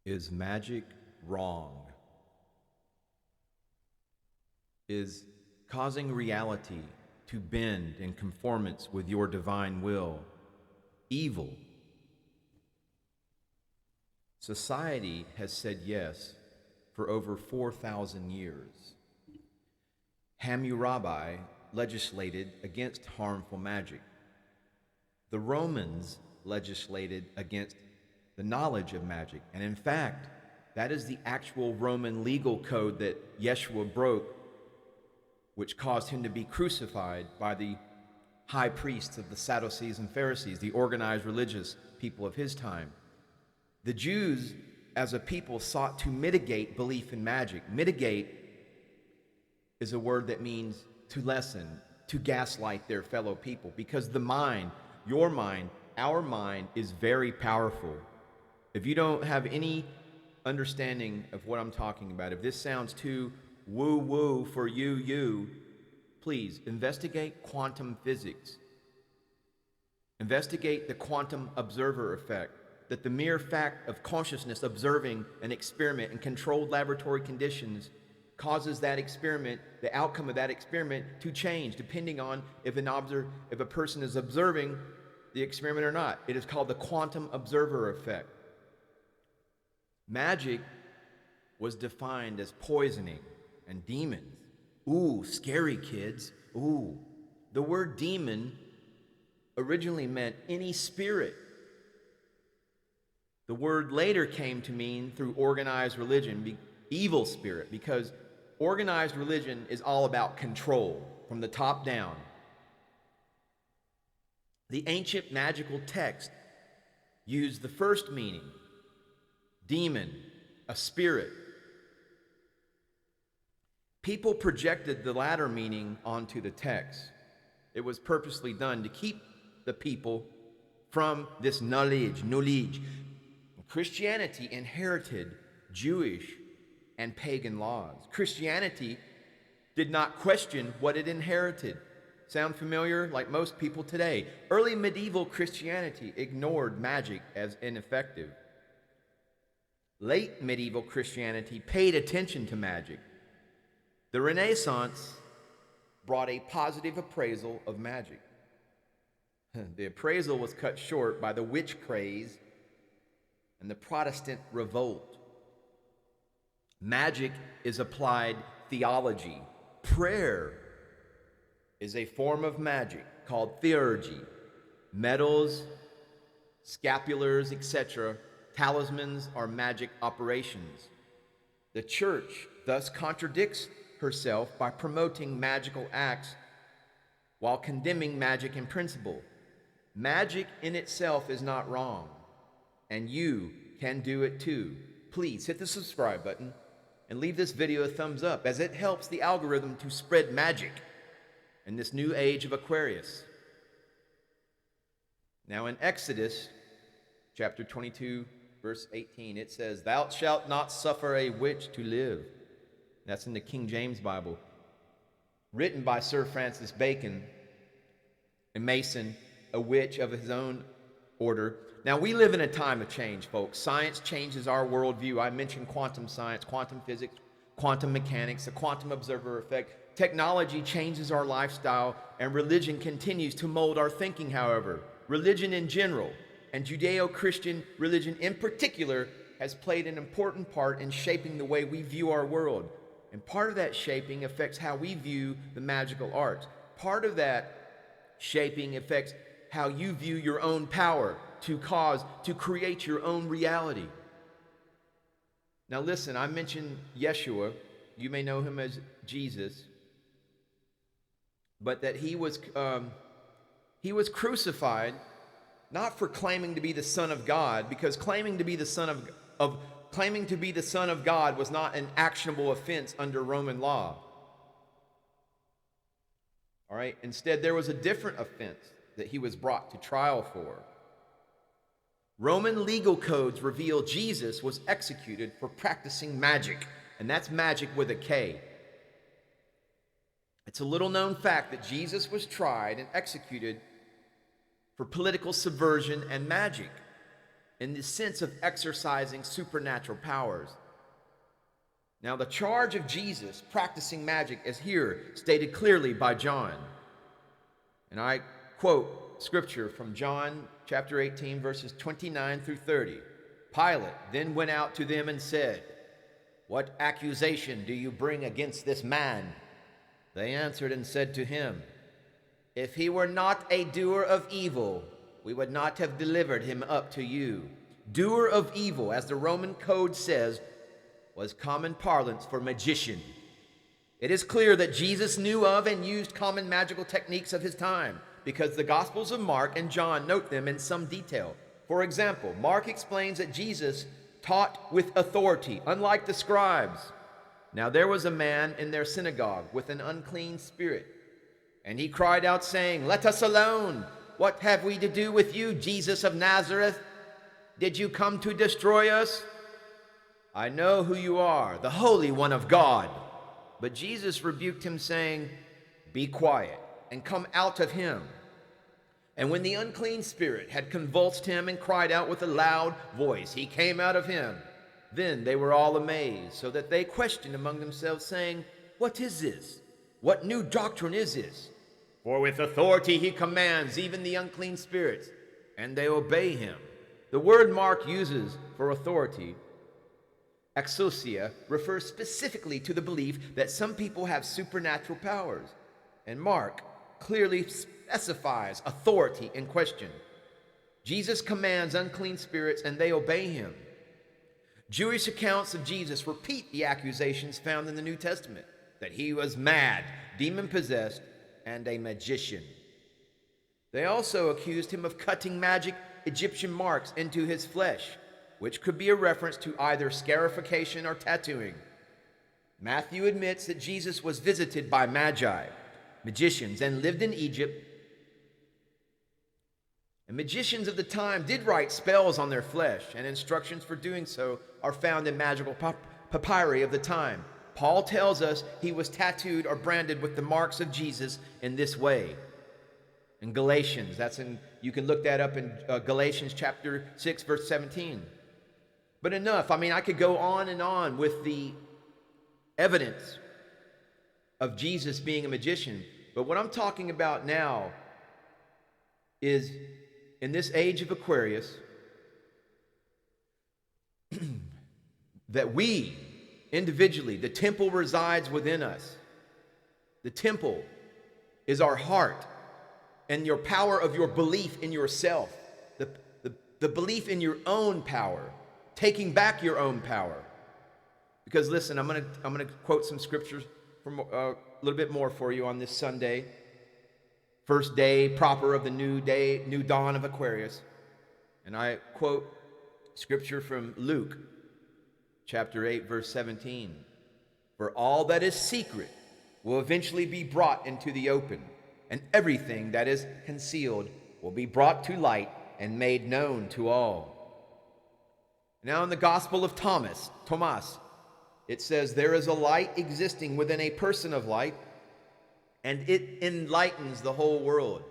Is magic wrong? Is causing reality to bend in conformance with your divine will evil? Society has said yes for over 4,000 years. Hammurabi legislated against harmful magic. The Romans legislated against the knowledge of magic. And in fact, that is the actual Roman legal code that Yeshua broke, which caused him to be crucified by the high priests of the Sadducees and Pharisees, the organized religious people of his time. The Jews, as a people, sought to mitigate belief in magic. Mitigate is a word that means to lessen, to gaslight their fellow people, because the mind, your mind, our mind is very powerful. If you don't have any understanding of what I'm talking about, if this sounds too woo-woo for you, please investigate quantum physics. Investigate the quantum observer effect, that the mere fact of consciousness observing an experiment in controlled laboratory conditions causes that experiment, the outcome of that experiment, to change depending on if a person is observing the experiment or not. It is called the quantum observer effect. Magic was defined as poisoning and demons. Ooh, scary, kids. Ooh. The word demon originally meant any spirit. The word later came to mean, through organized religion, evil spirit, because organized religion is all about control from the top down. The ancient magical text used the first meaning, demon, a spirit. People projected the latter meaning onto the text. It was purposely done to keep the people from this knowledge. Christianity inherited Jewish and pagan laws. Christianity did not question what it inherited. Sound familiar? Like most people today. Early medieval Christianity ignored magic as ineffective. Late medieval Christianity paid attention to magic. The Renaissance brought a positive appraisal of magic. The appraisal was cut short by the witch craze and the Protestant revolt. Magic is applied theology. Prayer is a form of magic called theurgy. Medals, scapulars, etc., talismans are magic operations. The church thus contradicts herself by promoting magical acts while condemning magic in principle. Magic in itself is not wrong, and you can do it too. Please hit the subscribe button and leave this video a thumbs up, as it helps the algorithm to spread magic in this new age of Aquarius. Now in Exodus chapter 22, verse 18, it says, "Thou shalt not suffer a witch to live." That's in the King James Bible, written by Sir Francis Bacon, a Mason, a witch of his own order. Now, we live in a time of change, folks. Science changes our worldview. I mentioned quantum science, quantum physics, quantum mechanics, the quantum observer effect. Technology changes our lifestyle, and religion continues to mold our thinking, however. Religion in general, and Judeo-Christian religion in particular, has played an important part in shaping the way we view our world. And part of that shaping affects how we view the magical arts. Part of that shaping affects how you view your own power to create your own reality. Now listen, I mentioned Yeshua. You may know him as Jesus. But that he was crucified not for claiming to be the Son of God, because claiming to be the Son of God was not an actionable offense under Roman law. All right? Instead, there was a different offense that he was brought to trial for. Roman legal codes reveal Jesus was executed for practicing magic, and that's magic with a K. It's a little known fact that Jesus was tried and executed for political subversion and magic. in the sense of exercising supernatural powers. Now, the charge of Jesus practicing magic is here stated clearly by John. And I quote scripture from John chapter 18, verses 29 through 30. Pilate then went out to them and said, "What accusation do you bring against this man?" They answered and said to him, "If he were not a doer of evil, we would not have delivered him up to you." Doer of evil, as the Roman code says, was common parlance for magician. It is clear that Jesus knew of and used common magical techniques of his time, because the Gospels of Mark and John note them in some detail. For example, Mark explains that Jesus taught with authority, unlike the scribes. Now there was a man in their synagogue with an unclean spirit, and he cried out, saying, "Let us alone. What have we to do with you, Jesus of Nazareth? Did you come to destroy us? I know who you are, the Holy One of God." But Jesus rebuked him, saying, "Be quiet, and come out of him." And when the unclean spirit had convulsed him and cried out with a loud voice, he came out of him. Then they were all amazed, so that they questioned among themselves, saying, "What is this? What new doctrine is this? For with authority he commands even the unclean spirits, and they obey him." The word Mark uses for authority, exousia, refers specifically to the belief that some people have supernatural powers, and Mark clearly specifies authority in question. Jesus commands unclean spirits, and they obey him. Jewish accounts of Jesus repeat the accusations found in the New Testament, that he was mad, demon-possessed, and a magician. They also accused him of cutting magic Egyptian marks into his flesh, which could be a reference to either scarification or tattooing. Matthew admits that Jesus was visited by magi, magicians, and lived in Egypt. And magicians of the time did write spells on their flesh, and instructions for doing so are found in magical papyri of the time. Paul tells us he was tattooed or branded with the marks of Jesus in this way. In Galatians, you can look that up in Galatians chapter 6, verse 17. But enough. I could go on and on with the evidence of Jesus being a magician. But what I'm talking about now is, in this age of Aquarius, that we, individually, the temple resides within us. The temple is our heart and your power of your belief in yourself, the belief in your own power, taking back your own power. Because listen, I'm gonna quote some scriptures from a little bit more for you on this Sunday, first day proper of the new dawn of Aquarius. And I quote scripture from Luke chapter 8, verse 17. "For all that is secret will eventually be brought into the open, and everything that is concealed will be brought to light and made known to all." Now in the Gospel of Thomas, it says, "There is a light existing within a person of light, and it enlightens the whole world.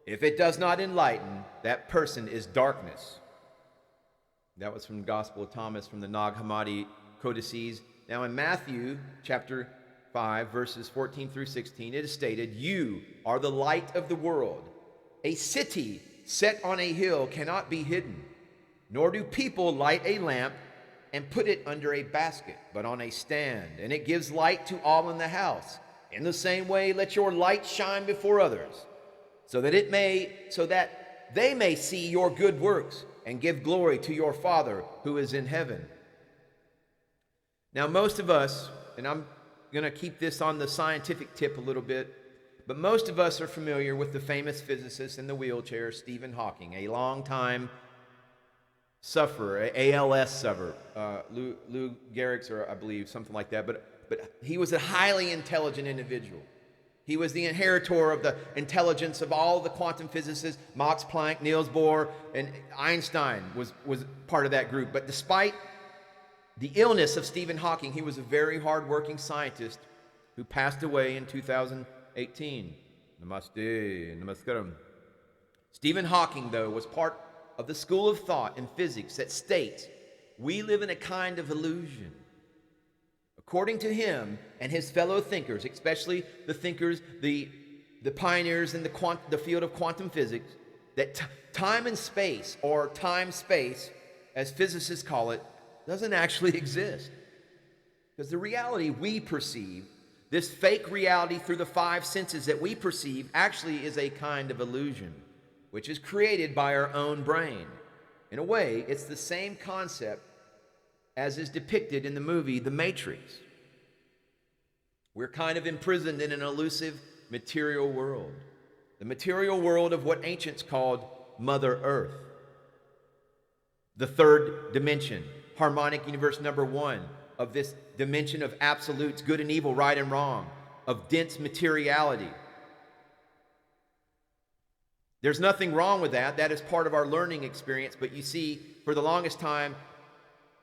If it does not enlighten, that person is darkness." That was from the Gospel of Thomas, from the Nag Hammadi Codices. Now in Matthew chapter 5, verses 14 through 16, it is stated, "You are the light of the world. A city set on a hill cannot be hidden, nor do people light a lamp and put it under a basket, but on a stand, and it gives light to all in the house. In the same way, let your light shine before others, so that they may see your good works and give glory to your Father who is in heaven." Now most of us, and I'm going to keep this on the scientific tip a little bit, but most of us are familiar with the famous physicist in the wheelchair, Stephen Hawking, a long-time sufferer, ALS sufferer, Lou Gehrig's, or I believe, something like that, but he was a highly intelligent individual. He was the inheritor of the intelligence of all the quantum physicists. Max Planck, Niels Bohr, and Einstein was part of that group. But despite the illness of Stephen Hawking, he was a very hard-working scientist who passed away in 2018. Namaste, namaskaram. Stephen Hawking, though, was part of the school of thought in physics that states we live in a kind of illusion. According to him and his fellow thinkers, especially the thinkers, the pioneers in the field of quantum physics, that time and space, or time-space, as physicists call it, doesn't actually exist. Because the reality we perceive, this fake reality through the five senses that we perceive, actually is a kind of illusion, which is created by our own brain. In a way, it's the same concept as is depicted in the movie The Matrix. We're kind of imprisoned in an elusive material world. The material world of what ancients called Mother Earth. The third dimension, harmonic universe number one, of this dimension of absolutes, good and evil, right and wrong, of dense materiality. There's nothing wrong with that. That is part of our learning experience. But you see, for the longest time,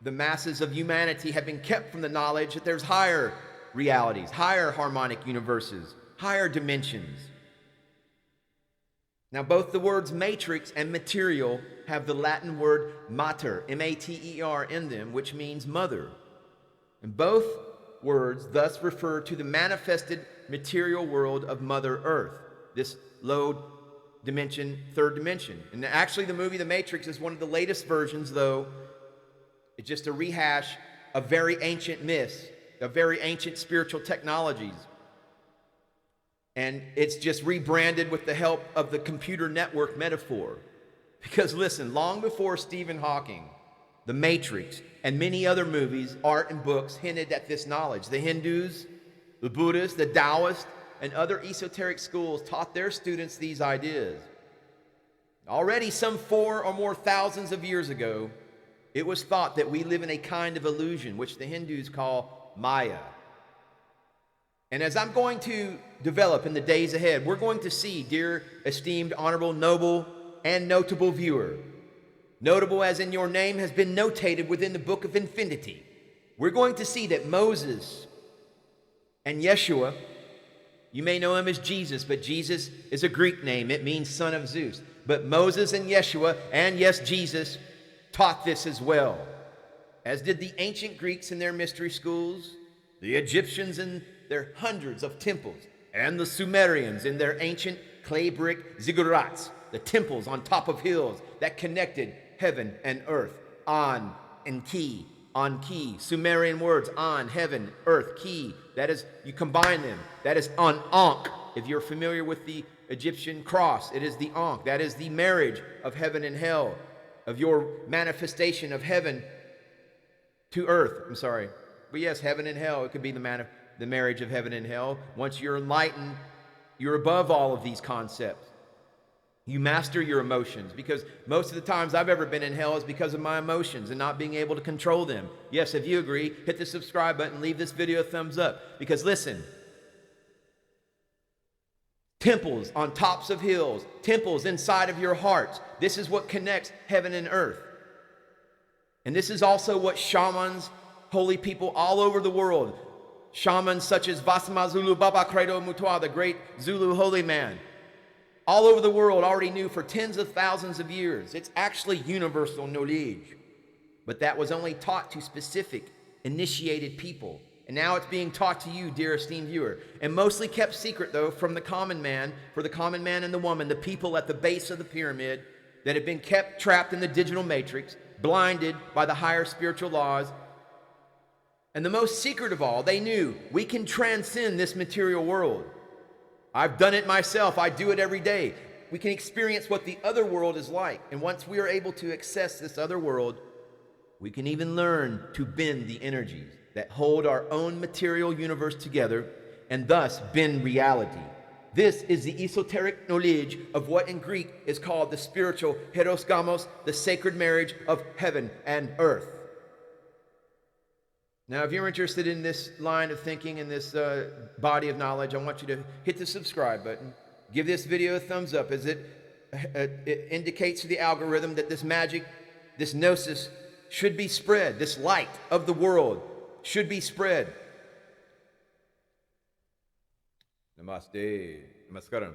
the masses of humanity have been kept from the knowledge that there's higher realities, higher harmonic universes, higher dimensions. Now, both the words matrix and material have the Latin word mater, M-A-T-E-R, in them, which means mother. And both words thus refer to the manifested material world of Mother Earth, this low dimension, third dimension. And actually, the movie The Matrix is one of the latest versions, though. It's just a rehash of very ancient myths, of very ancient spiritual technologies. And it's just rebranded with the help of the computer network metaphor. Because listen, long before Stephen Hawking, The Matrix, and many other movies, art, and books hinted at this knowledge. The Hindus, the Buddhists, the Taoists, and other esoteric schools taught their students these ideas. Already some 4 or more thousands of years ago, it was thought that we live in a kind of illusion, which the Hindus call Maya. And as I'm going to develop in the days ahead, we're going to see, dear, esteemed, honorable, noble, and notable viewer, notable as in your name has been notated within the book of infinity. We're going to see that Moses and Yeshua, you may know him as Jesus, but Jesus is a Greek name. It means son of Zeus. But Moses and Yeshua, and yes, Jesus, taught this as well, as did the ancient Greeks in their mystery schools, the Egyptians in their hundreds of temples, and the Sumerians in their ancient clay brick ziggurats, the temples on top of hills that connected heaven and earth. On and ki, on ki. Sumerian words, on, heaven, earth, ki. That is, you combine them. That is on ankh. If you're familiar with the Egyptian cross, it is the ankh. That is the marriage of heaven and hell, of your manifestation of heaven to earth. I'm sorry. But yes, heaven and hell, it could be the marriage of heaven and hell. Once you're enlightened, you're above all of these concepts. You master your emotions, because most of the times I've ever been in hell is because of my emotions and not being able to control them. Yes, if you agree, hit the subscribe button, leave this video a thumbs up. Because listen, temples on tops of hills, temples inside of your hearts, this is what connects heaven and earth. And this is also what shamans, holy people all over the world, shamans such as Vasma Zulu Baba Credo Mutua, the great Zulu holy man, all over the world already knew for tens of thousands of years. It's actually universal knowledge. But that was only taught to specific, initiated people. And now it's being taught to you, dear esteemed viewer. And mostly kept secret, though, from the common man, for the common man and the woman, the people at the base of the pyramid that have been kept trapped in the digital matrix, blinded by the higher spiritual laws. And the most secret of all, they knew we can transcend this material world. I've done it myself. I do it every day. We can experience what the other world is like. And once we are able to access this other world, we can even learn to bend the energies that hold our own material universe together and thus bend reality. This is the esoteric knowledge of what in Greek is called the spiritual hieros, the sacred marriage of heaven and earth. Now, if you're interested in this line of thinking and this body of knowledge, I want you to hit the subscribe button. Give this video a thumbs up, as it indicates to the algorithm that this magic, this gnosis, should be spread. This light of the world should be spread. Namaste. Namaskaram.